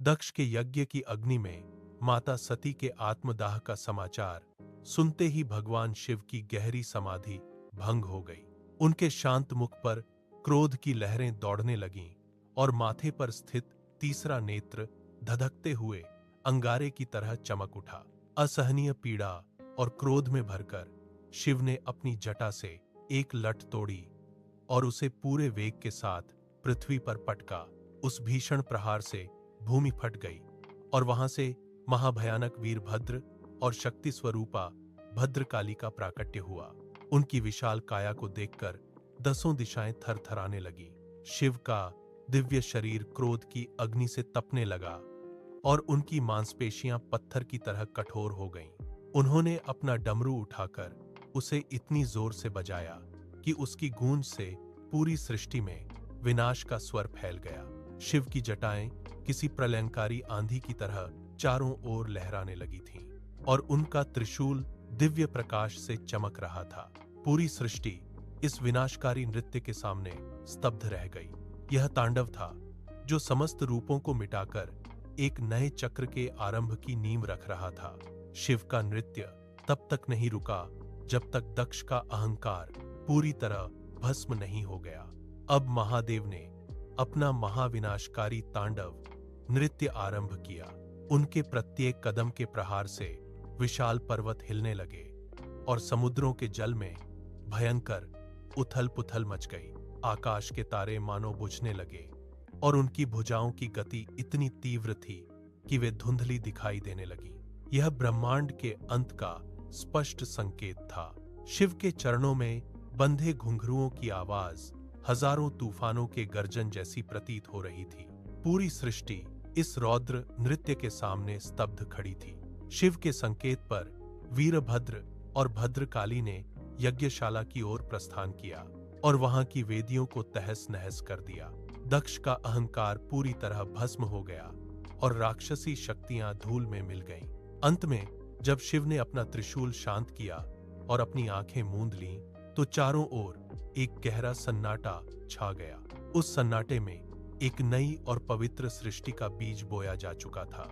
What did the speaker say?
दक्ष के यज्ञ की अग्नि में माता सती के आत्मदाह का समाचार सुनते ही भगवान शिव की गहरी समाधि भंग हो गई। उनके शांत मुख पर क्रोध की लहरें दौड़ने लगीं और माथे पर स्थित तीसरा नेत्र धधकते हुए अंगारे की तरह चमक उठा। असहनीय पीड़ा और क्रोध में भरकर शिव ने अपनी जटा से एक लठ तोड़ी और उसे पूरे वेग के साथ पृथ्वी पर पटका। उस भीषण प्रहार से भूमि फट गई और वहां से महाभयानक वीरभद्र और शक्ति स्वरूपा भद्रकाली का प्राकट्य हुआ। उनकी विशाल काया को देखकर दसों दिशाएं थरथराने लगी। शिव का दिव्य शरीर क्रोध की अग्नि से तपने लगा और उनकी मांसपेशियां पत्थर की तरह कठोर हो गईं। उन्होंने अपना डमरू उठाकर उसे इतनी जोर से बजाया कि उसकी गूंज से पूरी सृष्टि में विनाश का स्वर फैल गया। शिव की जटाएं किसी प्रलयंकारी आंधी की तरह चारों ओर लहराने लगी थीं और उनका त्रिशूल दिव्य प्रकाश से चमक रहा था। पूरी सृष्टि इस विनाशकारी नृत्य के सामने स्तब्ध रह गई। यह तांडव था जो समस्त रूपों को मिटाकर एक नए चक्र के आरंभ की नींव रख रहा था। शिव का नृत्य तब तक नहीं रुका जब तक दक्ष का अहंकार पूरी तरह भस्म नहीं हो गया। अब महादेव ने अपना महाविनाशकारी तांडव नृत्य आरंभ किया। उनके प्रत्येक कदम के प्रहार से विशाल पर्वत हिलने लगे और समुद्रों के जल में भयंकर उथल पुथल मच गई। आकाश के तारे मानो बुझने लगे और उनकी भुजाओं की गति इतनी तीव्र थी कि वे धुंधली दिखाई देने लगी। यह ब्रह्मांड के अंत का स्पष्ट संकेत था। शिव के चरणों में बंधे घुंघरुओं की आवाज हजारों तूफानों के गर्जन जैसी प्रतीत हो रही थी। पूरी सृष्टि इस रौद्र नृत्य के सामने स्तब्ध खड़ी थी। शिव के संकेत पर वीरभद्र और भद्रकाली ने यज्ञशाला की ओर प्रस्थान किया और वहां की वेदियों को तहस नहस कर दिया। दक्ष का अहंकार पूरी तरह भस्म हो गया और राक्षसी शक्तियां धूल में मिल गईं। अंत में जब शिव ने अपना त्रिशूल शांत किया और अपनी आंखें मूंद लीं, तो चारों ओर एक गहरा सन्नाटा छा गया। उस सन्नाटे में एक नई और पवित्र सृष्टि का बीज बोया जा चुका था।